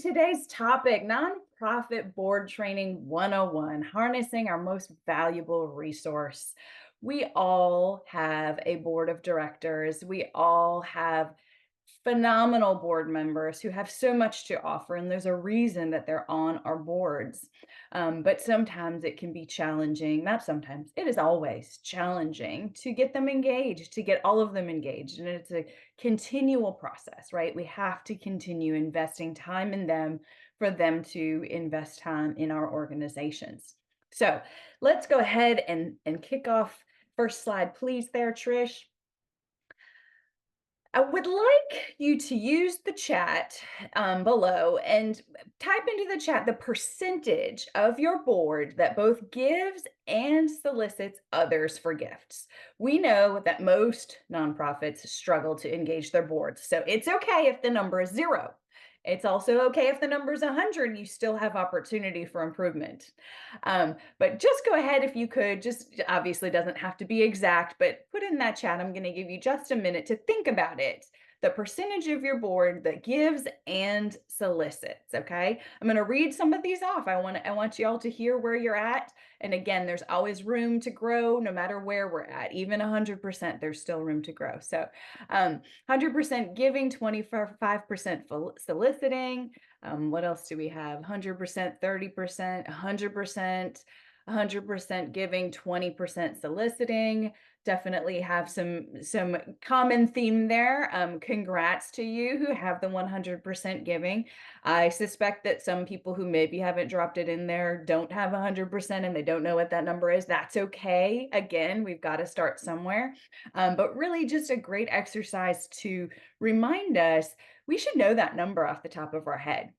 today's topic, Nonprofit Board Training 101, harnessing our most valuable resource. We all have a board of directors. We all have phenomenal board members who have so much to offer, and there's a reason that they're on our boards. But sometimes it can be challenging, not sometimes, it is always challenging to get them engaged, to get all of them engaged. And it's a continual process, right? We have to continue investing time in them for them to invest time in our organizations. So let's go ahead and kick off. First slide, please, there, Trish. I would like you to use the chat below and type into the chat the percentage of your board that both gives and solicits others for gifts. We know that most nonprofits struggle to engage their boards, so it's okay if the number is 0. It's also okay if the number is 100, you still have opportunity for improvement. But just go ahead if you could, just obviously doesn't have to be exact, but put in that chat. I'm going to give you just a minute to think about it. The percentage of your board that gives and solicits. Okay. I'm going to read some of these off. I want you all to hear where you're at. And again, there's always room to grow no matter where we're at. Even 100%, there's still room to grow. So 100% giving, 25% soliciting. What else do we have? 100%, 30%, 100% giving, 20% soliciting. Definitely have some common theme there. Congrats to you who have the 100% giving. I suspect that some people who maybe haven't dropped it in there don't have 100% and they don't know what that number is. That's okay. Again, we've got to start somewhere. But really just a great exercise to remind us we should know that number off the top of our head.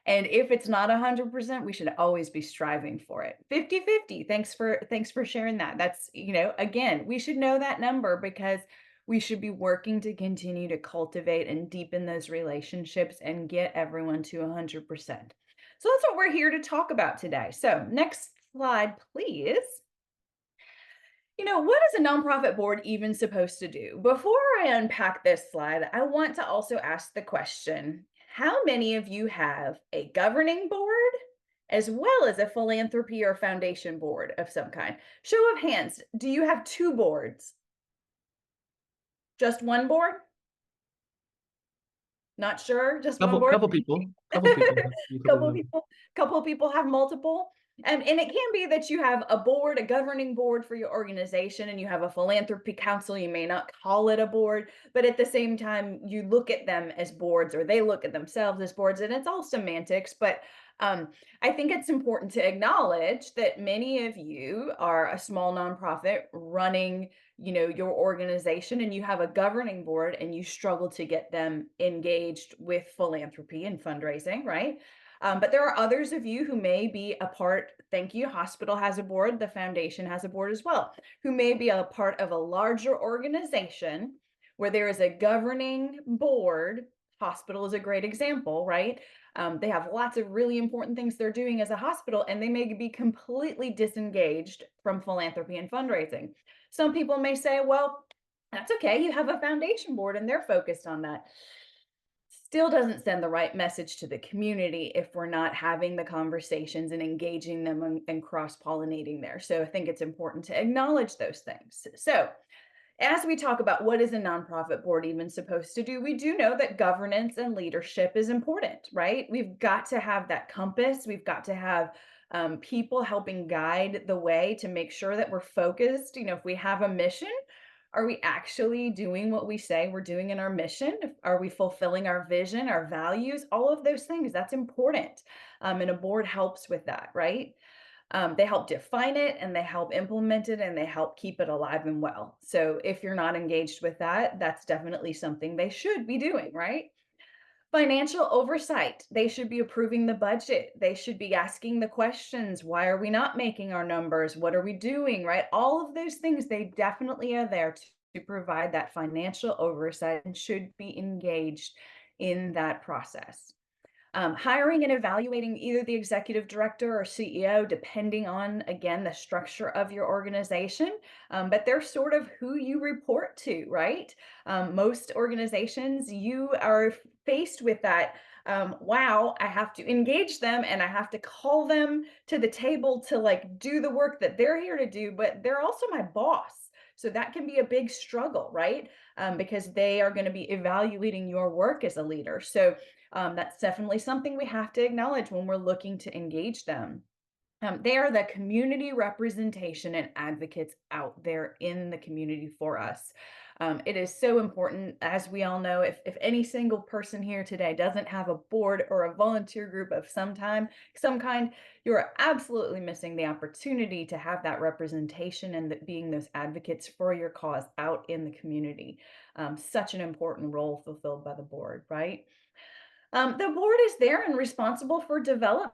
And if it's not 100%, we should always be striving for it. 50-50. Thanks for sharing that. That's, again, we should know that number because we should be working to continue to cultivate and deepen those relationships and get everyone to 100%. So that's what we're here to talk about today. So next slide, please. What is a nonprofit board even supposed to do? Before I unpack this slide, I want to also ask the question, how many of you have a governing board as well as a philanthropy or foundation board of some kind? Show of hands, do you have 2 boards? Just 1 board? Not sure, just 1 board? Couple people. Couple people. Couple people have multiple. And it can be that you have a board, a governing board for your organization, and you have a philanthropy council. You may not call it a board, but at the same time, you look at them as boards, or they look at themselves as boards, and it's all semantics. But I think it's important to acknowledge that many of you are a small nonprofit running, your organization, and you have a governing board, and you struggle to get them engaged with philanthropy and fundraising, right? But there are others of you who may be a part, thank you, hospital has a board, the foundation has a board as well, who may be a part of a larger organization where there is a governing board. Hospital is a great example, right? They have lots of really important things they're doing as a hospital, and they may be completely disengaged from philanthropy and fundraising. Some people may say, well, that's okay, you have a foundation board and they're focused on that. Still doesn't send the right message to the community if we're not having the conversations and engaging them and cross-pollinating there. So I think it's important to acknowledge those things. So as we talk about what is a nonprofit board even supposed to do, we do know that governance and leadership is important, right? We've got to have that compass. We've got to have people helping guide the way to make sure that we're focused. If we have a mission, are we actually doing what we say we're doing in our mission? Are we fulfilling our vision, our values, all of those things? That's important. And a board helps with that, right? They help define it and they help implement it and they help keep it alive and well. So if you're not engaged with that, that's definitely something they should be doing, right? Financial oversight. They should be approving the budget. They should be asking the questions. Why are we not making our numbers? What are we doing, right? All of those things, they definitely are there to provide that financial oversight and should be engaged in that process. Hiring and evaluating either the executive director or CEO, depending on, again, the structure of your organization, but they're sort of who you report to, right? Most organizations, you are faced with that wow, I have to engage them and I have to call them to the table to like do the work that they're here to do, but they're also my boss. So that can be a big struggle, right? Because they are going to be evaluating your work as a leader. So that's definitely something we have to acknowledge when we're looking to engage them. They are the community representation and advocates out there in the community for us. It is so important, as we all know, if any single person here today doesn't have a board or a volunteer group of some kind, you're absolutely missing the opportunity to have that representation and being those advocates for your cause out in the community. Such an important role fulfilled by the board, right? The board is there and responsible for development,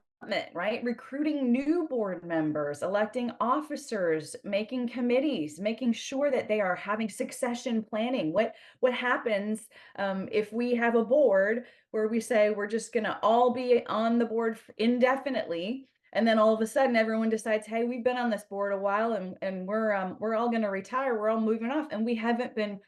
right? Recruiting new board members, electing officers, making committees, making sure that they are having succession planning. What happens if we have a board where we say we're just going to all be on the board indefinitely, and then all of a sudden everyone decides, hey, we've been on this board a while, and we're all going to retire, we're all moving off, and we haven't been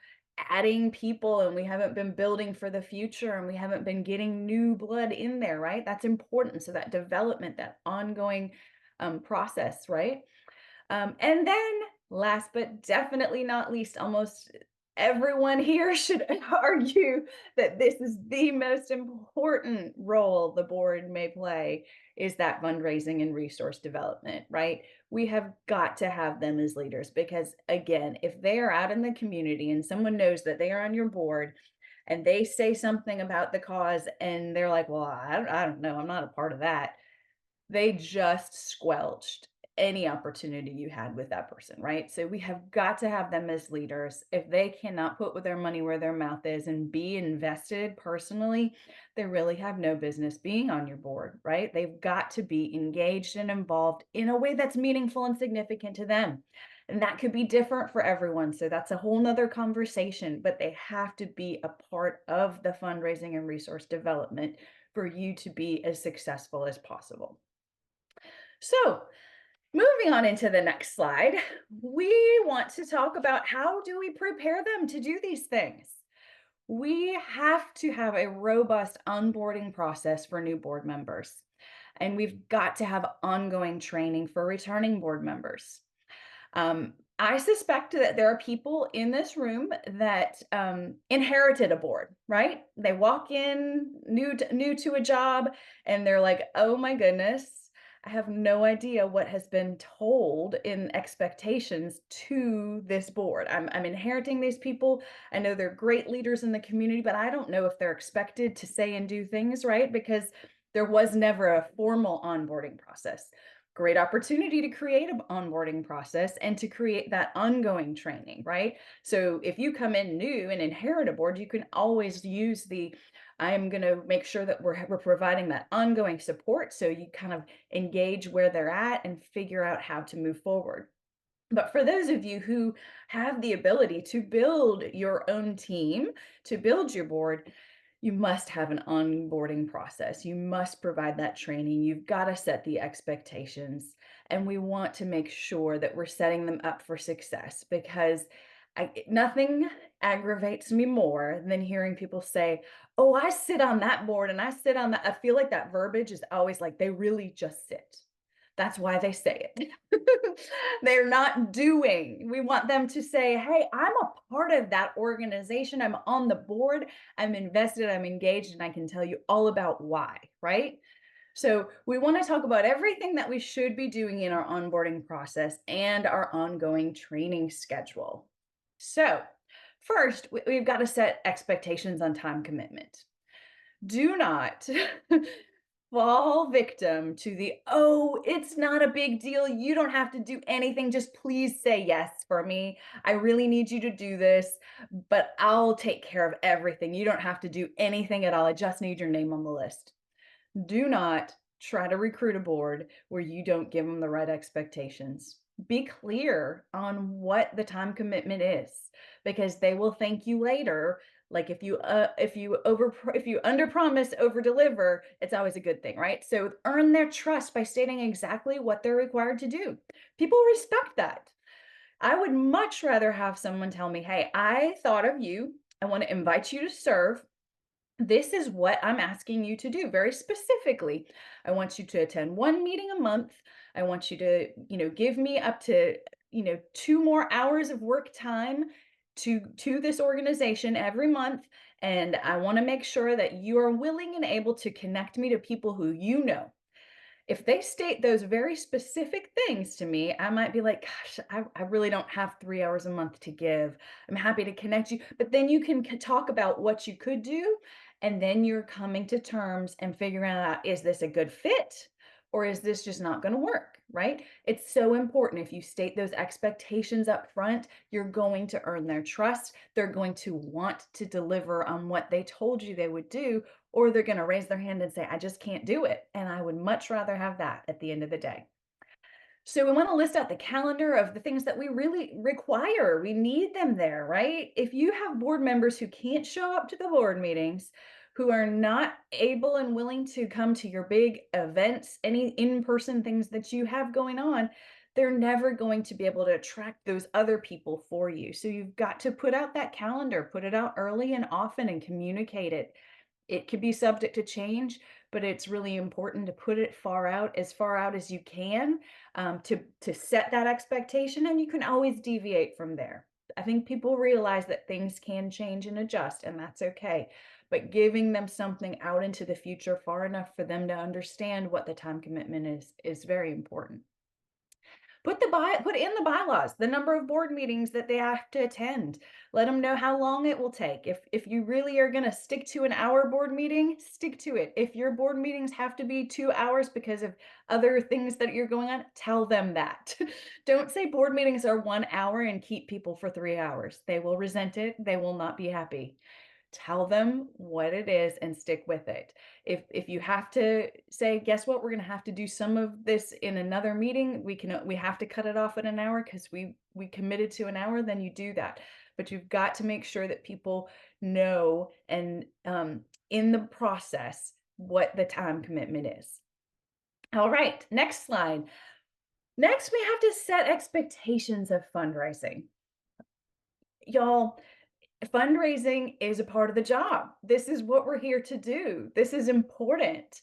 adding people and we haven't been building for the future and we haven't been getting new blood in there, right? That's important. So that development, that ongoing process, right? And then last but definitely not least, almost everyone here should argue that this is the most important role the board may play is that fundraising and resource development, right? We have got to have them as leaders because again, if they are out in the community and someone knows that they are on your board and they say something about the cause and they're like, well, I don't know, I'm not a part of that, they just squelched any opportunity you had with that person, right? So we have got to have them as leaders. If they cannot put their money where their mouth is and be invested personally, they really have no business being on your board, right? They've got to be engaged and involved in a way that's meaningful and significant to them. And that could be different for everyone. So that's a whole nother conversation, but they have to be a part of the fundraising and resource development for you to be as successful as possible. So, moving on into the next slide, we want to talk about how do we prepare them to do these things? We have to have a robust onboarding process for new board members, and we've got to have ongoing training for returning board members. I suspect that there are people in this room that inherited a board, right? They walk in new to a job and they're like, oh my goodness, I have no idea what has been told in expectations to this board. I'm inheriting these people. I know they're great leaders in the community, but I don't know if they're expected to say and do things, right? Because there was never a formal onboarding process. Great opportunity to create an onboarding process and to create that ongoing training, right? So if you come in new and inherit a board, you can always use I'm going to make sure that we're providing that ongoing support. So you kind of engage where they're at and figure out how to move forward. But for those of you who have the ability to build your own team, to build your board, you must have an onboarding process. You must provide that training. You've got to set the expectations. And we want to make sure that we're setting them up for success because nothing aggravates me more than hearing people say, oh, I sit on that board and I sit on that. I feel like that verbiage is always like they really just sit. That's why they say it. They're not doing. We want them to say, hey, I'm a part of that organization. I'm on the board. I'm invested. I'm engaged. And I can tell you all about why, right? So we want to talk about everything that we should be doing in our onboarding process and our ongoing training schedule. So first, we've got to set expectations on time commitment. Do not fall victim to oh, it's not a big deal. You don't have to do anything. Just please say yes for me. I really need you to do this, but I'll take care of everything. You don't have to do anything at all. I just need your name on the list. Do not try to recruit a board where you don't give them the right expectations. Be clear on what the time commitment is because they will thank you later. Like if you under promise, over deliver, it's always a good thing, right? So earn their trust by stating exactly what they're required to do. People respect that. I would much rather have someone tell me, hey, I thought of you. I want to invite you to serve. This is what I'm asking you to do very specifically. I want you to attend one meeting a month. I want you to, give me up to, 2 more hours of work time to this organization every month. And I want to make sure that you are willing and able to connect me to people who you know. If they state those very specific things to me, I might be like, gosh, I really don't have 3 hours a month to give. I'm happy to connect you. But then you can talk about what you could do. And then you're coming to terms and figuring out, is this a good fit? Or is this just not going to work? Right? It's so important. If you state those expectations up front, you're going to earn their trust. They're going to want to deliver on what they told you they would do, or they're going to raise their hand and say, I just can't do it. And I would much rather have that at the end of the day. So we want to list out the calendar of the things that we really require. We need them there, right? If you have board members who can't show up to the board meetings, who are not able and willing to come to your big events, any in-person things that you have going on, they're never going to be able to attract those other people for you. So you've got to put out that calendar, put it out early and often and communicate it. It could be subject to change, but it's really important to put it far out as you can, to set that expectation, and you can always deviate from there. I think people realize that things can change and adjust, and that's okay. But giving them something out into the future far enough for them to understand what the time commitment is very important. Put in the bylaws the number of board meetings that they have to attend. Let them know how long it will take. If you really are going to stick to an hour board meeting, stick to it. If your board meetings have to be 2 hours because of other things that you're going on, tell them that. Don't say board meetings are 1 hour and keep people for 3 hours. They will resent it. They will not be happy. Tell them what it is and stick with it. If you have to say, guess what, we're going to have to do some of this in another meeting, we have to cut it off at an hour because we committed to an hour, then you do that. But you've got to make sure that people know, and in the process, what the time commitment is. All right, next slide. Next, we have to set expectations of fundraising. Y'all, fundraising is a part of the job. This is what we're here to do. This is important.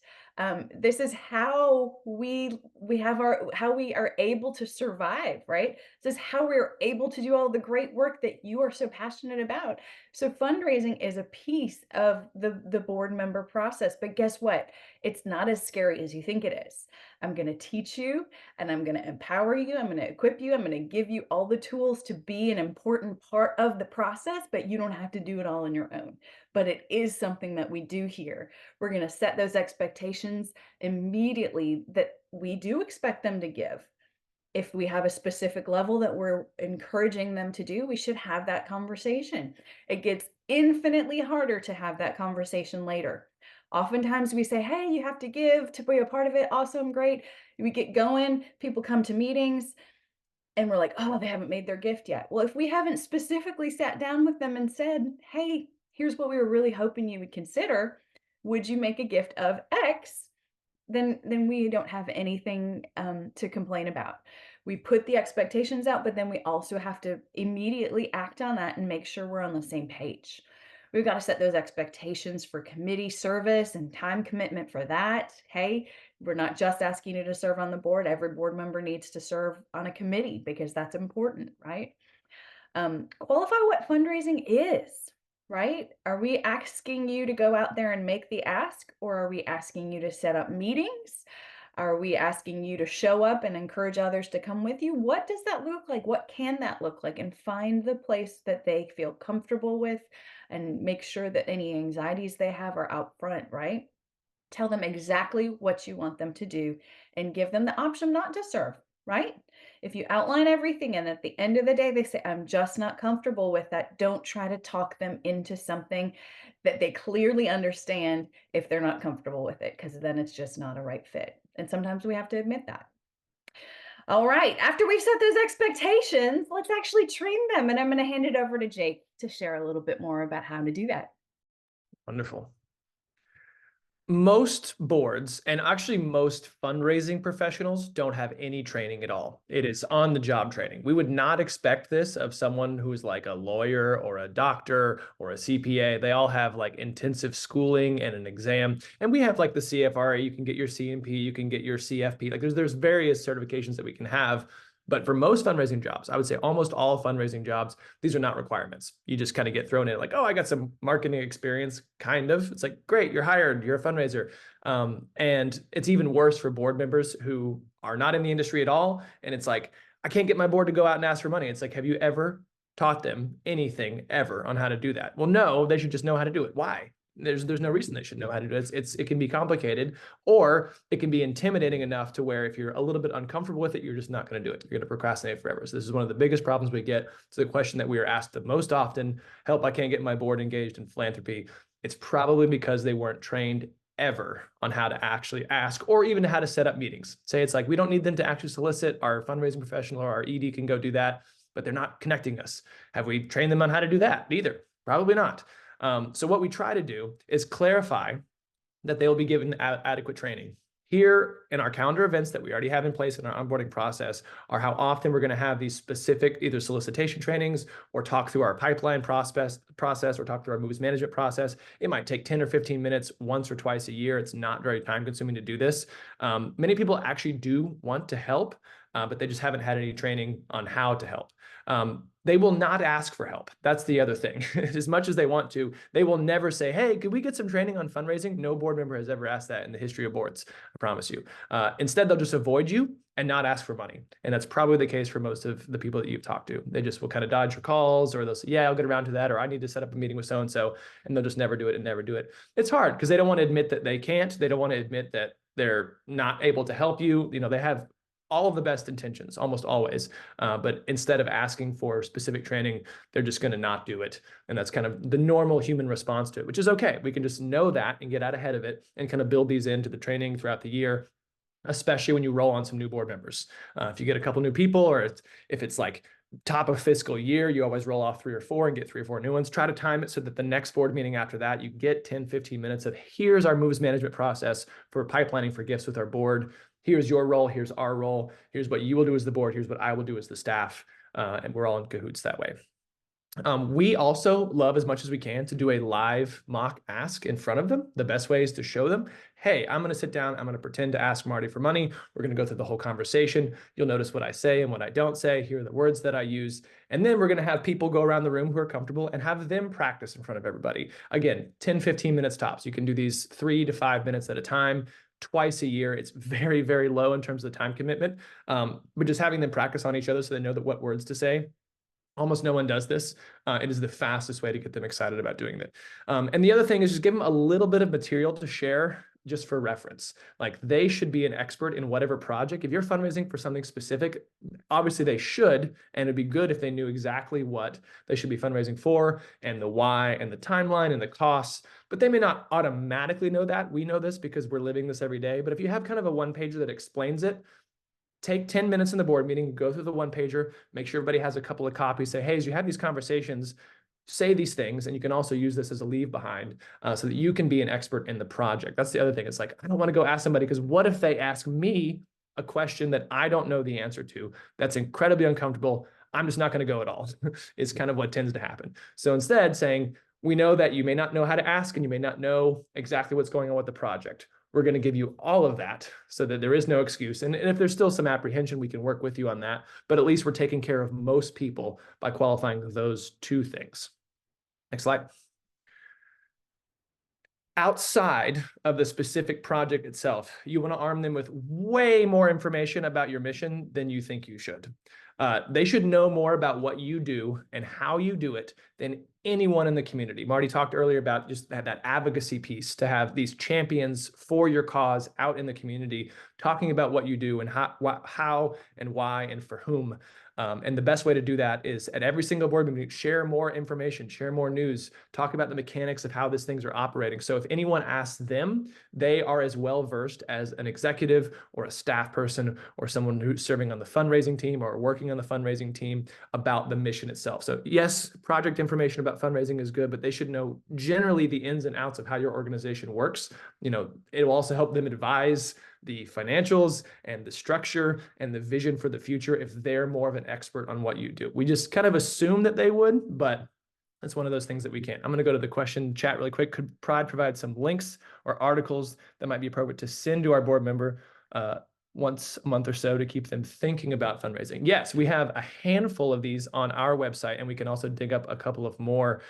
This is how we are able to survive, right? This is how we're able to do all the great work that you are so passionate about. So fundraising is a piece of the board member process. But guess what? It's not as scary as you think it is. I'm going to teach you, and I'm going to empower you. I'm going to equip you. I'm going to give you all the tools to be an important part of the process, but you don't have to do it all on your own. But it is something that we do here. We're going to set those expectations immediately that we do expect them to give. If we have a specific level that we're encouraging them to do, we should have that conversation. It gets infinitely harder to have that conversation later. Oftentimes we say, hey, you have to give to be a part of it. Awesome, great. We get going, people come to meetings, and we're like, oh, they haven't made their gift yet. Well, if we haven't specifically sat down with them and said, hey, here's what we were really hoping you would consider. Would you make a gift of X? Then we don't have anything to complain about. We put the expectations out, but then we also have to immediately act on that and make sure we're on the same page. We've got to set those expectations for committee service and time commitment for that. Hey, we're not just asking you to serve on the board. Every board member needs to serve on a committee because that's important, right? Qualify what fundraising is, right? Are we asking you to go out there and make the ask, or are we asking you to set up meetings? Are we asking you to show up and encourage others to come with you? What does that look like? What can that look like? And find the place that they feel comfortable with, and make sure that any anxieties they have are out front, right? Tell them exactly what you want them to do and give them the option not to serve, right? If you outline everything and at the end of the day they say, I'm just not comfortable with that, don't try to talk them into something that they clearly understand if they're not comfortable with it, because then it's just not a right fit. And sometimes we have to admit that. All right, after we've set those expectations, let's actually train them. And I'm going to hand it over to Jake to share a little bit more about how to do that. Wonderful. Most boards and actually most fundraising professionals don't have any training at all. It is on the job training. We would not expect this of someone who's like a lawyer or a doctor or a CPA. They all have like intensive schooling and an exam. And we have like the CFRA, you can get your CMP, you can get your CFP. Like there's various certifications that we can have. But for most fundraising jobs, I would say almost all fundraising jobs, these are not requirements. You just kind of get thrown in like, oh, I got some marketing experience, kind of. It's like, great, you're hired, you're a fundraiser. And it's even worse for board members who are not in the industry at all. And it's like, I can't get my board to go out and ask for money. It's like, have you ever taught them anything ever on how to do that? Well, no, they should just know how to do it. Why? There's no reason they should know how to do it. It can be complicated, or it can be intimidating enough to where if you're a little bit uncomfortable with it, you're just not going to do it. You're going to procrastinate forever. So this is one of the biggest problems we get. It's the question that we are asked the most often: help, I can't get my board engaged in philanthropy. It's probably because they weren't trained ever on how to actually ask, or even how to set up meetings. Say it's like, we don't need them to actually solicit. Our fundraising professional or our ED can go do that, but they're not connecting us. Have we trained them on how to do that? Either. Probably not. So what we try to do is clarify that they will be given adequate training. Here in our calendar events that we already have in place in our onboarding process are how often we're going to have these specific either solicitation trainings or talk through our pipeline process or talk through our moves management process. It might take 10 or 15 minutes once or twice a year. It's not very time consuming to do this. Many people actually do want to help, but they just haven't had any training on how to help. They will not ask for help. That's the other thing. As much as they want to, they will never say, hey, could we get some training on fundraising? No board member has ever asked that in the history of boards, I promise you. Instead, they'll just avoid you and not ask for money. And that's probably the case for most of the people that you've talked to. They just will kind of dodge your calls, or they'll say, yeah, I'll get around to that, or I need to set up a meeting with so-and-so, and they'll just never do it and never do it. It's hard because they don't want to admit that they can't. They don't want to admit that they're not able to help you. You know, they have all of the best intentions, almost always. But instead of asking for specific training, they're just going to not do it. And that's kind of the normal human response to it, which is okay. We can just know that and get out ahead of it and kind of build these into the training throughout the year, especially when you roll on some new board members. If you get a couple new people, or if it's like top of fiscal year, you always roll off 3 or 4 and get 3 or 4 new ones. Try to time it so that the next board meeting after that, you get 10, 15 minutes of here's our moves management process for pipelining for gifts with our board. Here's your role, here's our role, here's what you will do as the board, here's what I will do as the staff, and we're all in cahoots that way. We also love as much as we can to do a live mock ask in front of them. The best way is to show them, hey, I'm going to sit down, I'm going to pretend to ask Marty for money. We're going to go through the whole conversation. You'll notice what I say and what I don't say. Here are the words that I use. And then we're going to have people go around the room who are comfortable and have them practice in front of everybody. Again, 10, 15 minutes tops. You can do these 3 to 5 minutes at a time. Twice a year. It's very, very low in terms of the time commitment, but just having them practice on each other so they know what words to say. Almost no one does this. It is the fastest way to get them excited about doing it. And the other thing is just give them a little bit of material to share just for reference. Like they should be an expert in whatever project. If you're fundraising for something specific, obviously they should, and it'd be good if they knew exactly what they should be fundraising for and the why and the timeline and the costs, but they may not automatically know that. We know this because we're living this every day. But if you have kind of a one-pager that explains it, take 10 minutes in the board meeting, go through the one-pager, make sure everybody has a couple of copies, say, hey, as you have these conversations, say these things, and you can also use this as a leave behind so that you can be an expert in the project. That's the other thing. It's like, I don't want to go ask somebody because what if they ask me a question that I don't know the answer to? That's incredibly uncomfortable. I'm just not going to go at all. Is kind of what tends to happen. So instead saying, we know that you may not know how to ask and you may not know exactly what's going on with the project. We're going to give you all of that so that there is no excuse. And if there's still some apprehension, we can work with you on that. But at least we're taking care of most people by qualifying those 2 things. Next slide. Outside of the specific project itself, you want to arm them with way more information about your mission than you think you should. They should know more about what you do and how you do it than anyone in the community. Marty talked earlier about just that advocacy piece, to have these champions for your cause out in the community, talking about what you do and how and why and for whom. And the best way to do that is at every single board meeting, share more information, share more news, talk about the mechanics of how these things are operating. So if anyone asks them, they are as well versed as an executive or a staff person or someone who's serving on the fundraising team or working on the fundraising team about the mission itself. So yes, project information about about fundraising is good, but they should know generally the ins and outs of how your organization works. It will also help them advise the financials and the structure and the vision for the future if they're more of an expert on what you do. We just kind of assume that they would, but that's one of those things that we can't. I'm going to go to the question chat really quick. Could Pride provide some links or articles that might be appropriate to send to our board member once a month or so to keep them thinking about fundraising? Yes, we have a handful of these on our website, and we can also dig up a couple of more.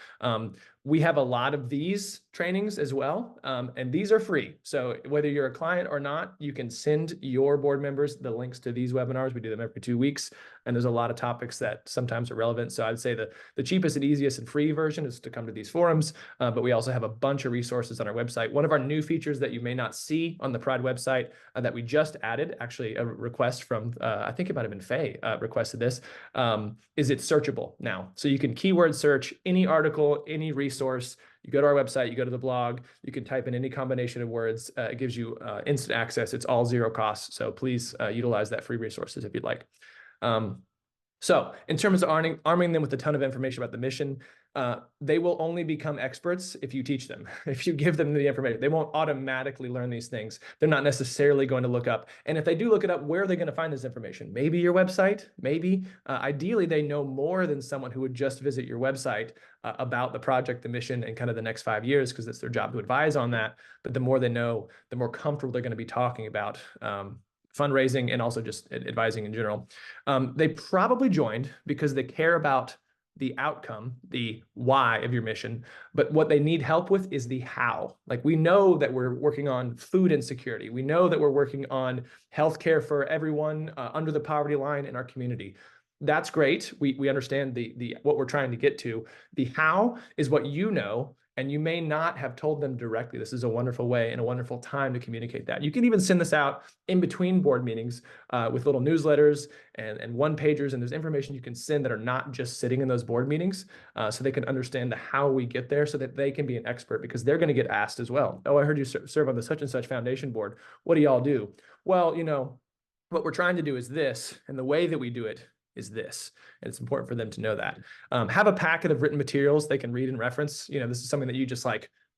We have a lot of these trainings as well, and these are free. So whether you're a client or not, you can send your board members the links to these webinars. We do them every 2 weeks, and there's a lot of topics that sometimes are relevant. So I'd say the cheapest and easiest and free version is to come to these forums, but we also have a bunch of resources on our website. One of our new features that you may not see on the Pride website that we just added, actually a request from, I think it might have been Faye requested this, is it's searchable now. So you can keyword search any article, any resource. You go to our website, you go to the blog, you can type in any combination of words. It gives you instant access. It's all zero cost. So please utilize that free resources if you'd like. So in terms of arming them with a ton of information about the mission, they will only become experts if you teach them, if you give them the information. They won't automatically learn these things. They're not necessarily going to look up. And if they do look it up, where are they going to find this information? Maybe your website, maybe. Ideally, they know more than someone who would just visit your website about the project, the mission, and kind of the next 5 years, because it's their job to advise on that. But the more they know, the more comfortable they're going to be talking about fundraising and also just advising in general. They probably joined because they care about the outcome, the why of your mission, but what they need help with is the how. Like, we know that we're working on food insecurity. We know that we're working on healthcare for everyone under the poverty line in our community. That's great. We understand the what we're trying to get to. The how is what you know, and you may not have told them directly. This is a wonderful way and a wonderful time to communicate that. You can even send this out in between board meetings with little newsletters and one-pagers, and there's information you can send that are not just sitting in those board meetings, so they can understand the how we get there, so that they can be an expert, because they're going to get asked as well. Oh, I heard you serve on the such and such foundation board. What do y'all do? Well, what we're trying to do is this, and the way that we do it is this. And it's important for them to know that. Have a packet of written materials they can read and reference. This is something that you just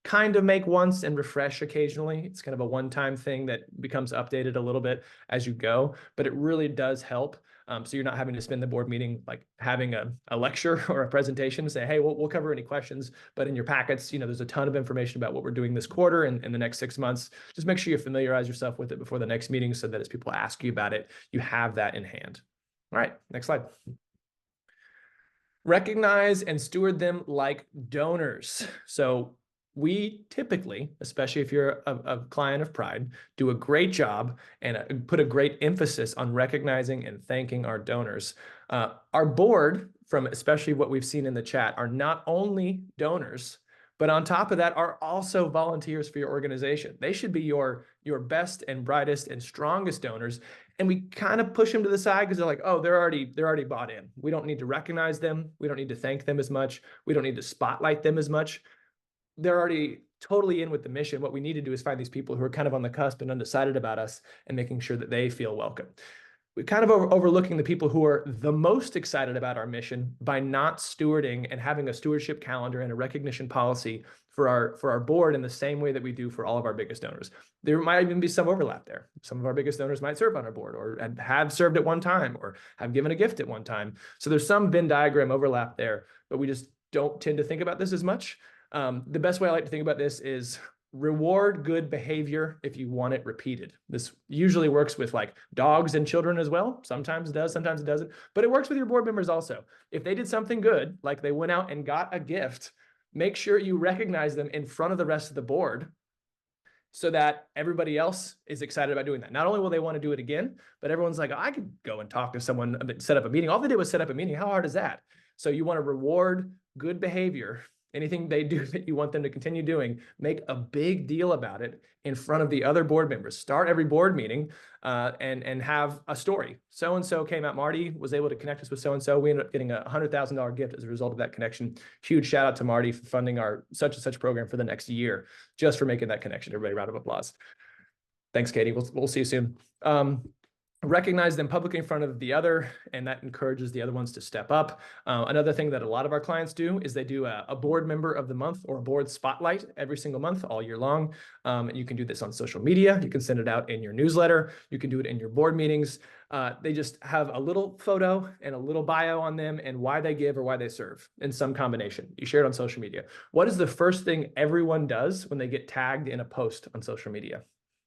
kind of make once and refresh occasionally. It's kind of a one-time thing that becomes updated a little bit as you go, but it really does help. So you're not having to spend the board meeting having a lecture or a presentation to say, hey, we'll cover any questions. But in your packets, there's a ton of information about what we're doing this quarter and in the next 6 months. Just make sure you familiarize yourself with it before the next meeting, so that as people ask you about it, you have that in hand. All right, next slide. Recognize and steward them like donors. So we typically, especially if you're a client of Pride, do a great job and put a great emphasis on recognizing and thanking our donors. Our board, from especially what we've seen in the chat, are not only donors, but on top of that are also volunteers for your organization. They should be your best and brightest and strongest donors. And we kind of push them to the side because they're like, oh, they're already bought in. We don't need to recognize them. We don't need to thank them as much. We don't need to spotlight them as much. They're already totally in with the mission. What we need to do is find these people who are kind of on the cusp and undecided about us, and making sure that they feel welcome. We're kind of overlooking the people who are the most excited about our mission by not stewarding and having a stewardship calendar and a recognition policy for our board in the same way that we do for all of our biggest donors. There might even be some overlap there. Some of our biggest donors might serve on our board, or have served at one time, or have given a gift at one time. So there's some Venn diagram overlap there, but we just don't tend to think about this as much. The best way I like to think about this is reward good behavior if you want it repeated. This usually works with dogs and children as well. Sometimes it does, sometimes it doesn't, but it works with your board members also. If they did something good, like they went out and got a gift, make sure you recognize them in front of the rest of the board, so that everybody else is excited about doing that. Not only will they want to do it again, but everyone's like, oh, I could go and talk to someone, set up a meeting. All they did was set up a meeting. How hard is that? So you want to reward good behavior. Anything they do that you want them to continue doing, make a big deal about it in front of the other board members. Start every board meeting and have a story. So-and-so came out. Marty was able to connect us with so-and-so. We ended up getting a $100,000 gift as a result of that connection. Huge shout out to Marty for funding our such and such program for the next year, just for making that connection. Everybody, round of applause. Thanks, Katie. We'll see you soon. recognize them publicly in front of the other, and that encourages the other ones to step up. Another thing that a lot of our clients do is they do a board member of the month or a board spotlight every single month all year long. And you can do this on social media. You can send it out in your newsletter. You can do it in your board meetings. They just have a little photo and a little bio on them and why they give or why they serve in some combination. You share it on social media. What is the first thing everyone does when they get tagged in a post on social media?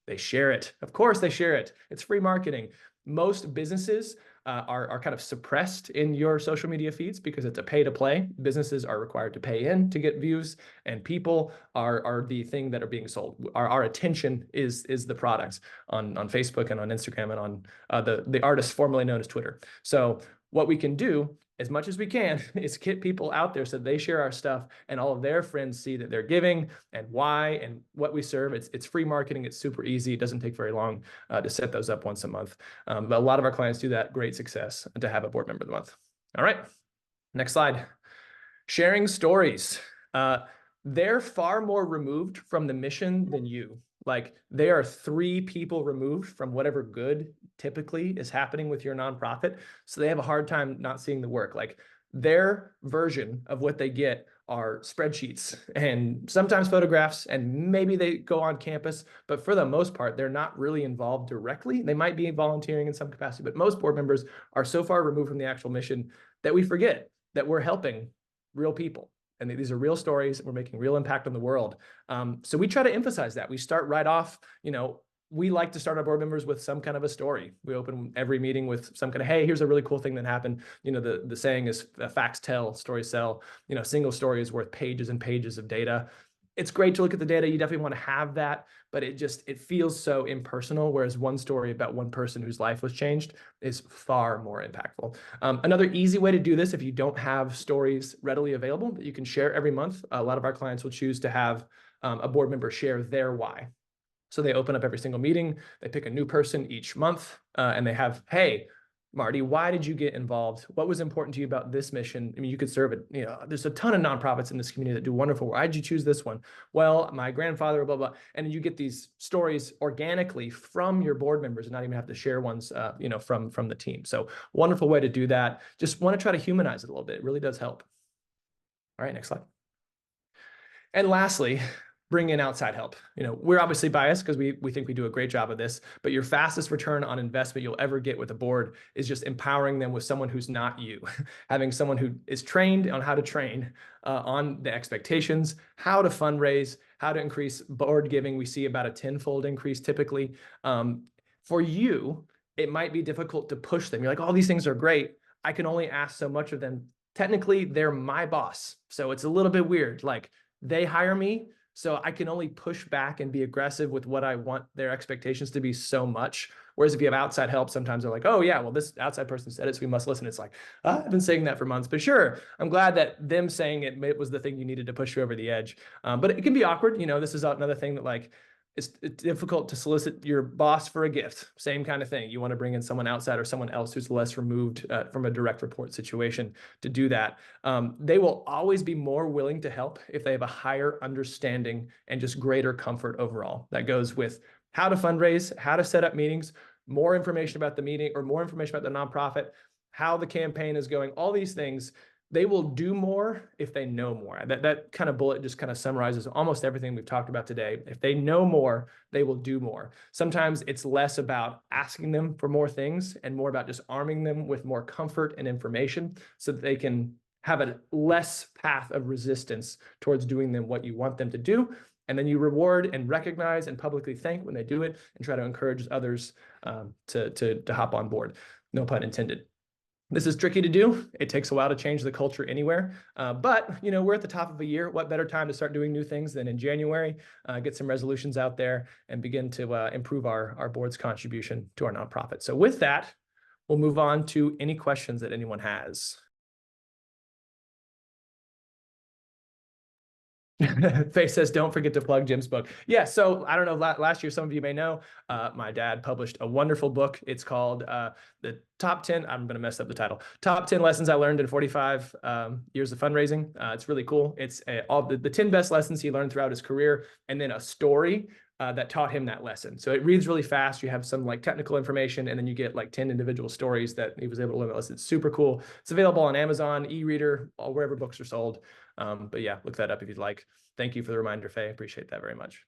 They share it. Of course, they share it. It's free marketing. Most businesses are kind of suppressed in your social media feeds because it's a pay to play. Businesses are required to pay in to get views, and people are the thing that are being sold. Our attention is the product on Facebook and on Instagram and on the artist formerly known as Twitter. So what we can do as much as we can is get people out there so they share our stuff and all of their friends see that they're giving and why and what we serve. It's free marketing. It's super easy. It doesn't take very long to set those up once a month. But a lot of our clients do that. Great success to have a board member of the month. All right, next slide. Sharing stories. They're far more removed from the mission than you. Like they are 3 people removed from whatever good typically is happening with your nonprofit. So they have a hard time not seeing the work. Like their version of what they get are spreadsheets and sometimes photographs, and maybe they go on campus, but for the most part, they're not really involved directly. They might be volunteering in some capacity, but most board members are so far removed from the actual mission that we forget that we're helping real people. And these are real stories. We're making real impact on the world. So we try to emphasize that. We start right off, we like to start our board members with some kind of a story. We open every meeting with some kind of, hey, here's a really cool thing that happened. The saying is facts tell, stories sell. Single story is worth pages and pages of data. It's great to look at the data. You definitely want to have that, but it feels so impersonal. Whereas one story about one person whose life was changed is far more impactful. Another easy way to do this, if you don't have stories readily available that you can share every month, a lot of our clients will choose to have a board member share their why. So they open up every single meeting, they pick a new person each month, and they have, hey, Marty, why did you get involved? What was important to you about this mission? I mean, you could serve it. There's a ton of nonprofits in this community that do wonderful. Why did you choose this one? Well, my grandfather, blah, blah. And you get these stories organically from your board members and not even have to share ones, from the team. So wonderful way to do that. Just want to try to humanize it a little bit. It really does help. All right, next slide. And lastly, bring in outside help. We're obviously biased because we think we do a great job of this, but your fastest return on investment you'll ever get with a board is just empowering them with someone who's not you. Having someone who is trained on how to train on the expectations, how to fundraise, how to increase board giving. We see about a 10-fold increase typically. For you, it might be difficult to push them. You're like, all these things are great. I can only ask so much of them. Technically, they're my boss. So it's a little bit weird. Like they hire me, so I can only push back and be aggressive with what I want their expectations to be so much. Whereas if you have outside help, sometimes they're like, oh yeah, well, this outside person said it, so we must listen. It's like, I've been saying that for months, but sure, I'm glad that them saying it was the thing you needed to push you over the edge. But it can be awkward. This is another thing that like, it's difficult to solicit your boss for a gift. Same kind of thing. You want to bring in someone outside or someone else who's less removed from a direct report situation to do that. They will always be more willing to help if they have a higher understanding and just greater comfort overall. That goes with how to fundraise, how to set up meetings, more information about the meeting or more information about the nonprofit, how the campaign is going, all these things. They will do more if they know more. That kind of bullet just kind of summarizes almost everything we've talked about today. If they know more, they will do more. Sometimes it's less about asking them for more things and more about just arming them with more comfort and information so that they can have a less path of resistance towards doing them what you want them to do. And then you reward and recognize and publicly thank when they do it and try to encourage others to hop on board. No pun intended. This is tricky to do. It takes a while to change the culture anywhere. But, we're at the top of a year. What better time to start doing new things than in January, get some resolutions out there and begin to improve our board's contribution to our nonprofit. So with that, we'll move on to any questions that anyone has. Faye says, don't forget to plug Jim's book. Yeah, so I don't know, last year, some of you may know, my dad published a wonderful book. It's called The Top 10, I'm going to mess up the title, Top 10 Lessons I Learned in 45 Years of Fundraising. It's really cool. It's all the 10 best lessons he learned throughout his career, and then a story that taught him that lesson. So it reads really fast. You have some like technical information, and then you get like 10 individual stories that he was able to learn that lesson. It's super cool. It's available on Amazon, e-reader, wherever books are sold. But yeah, look that up if you'd like. Thank you for the reminder, Faye. Appreciate that very much.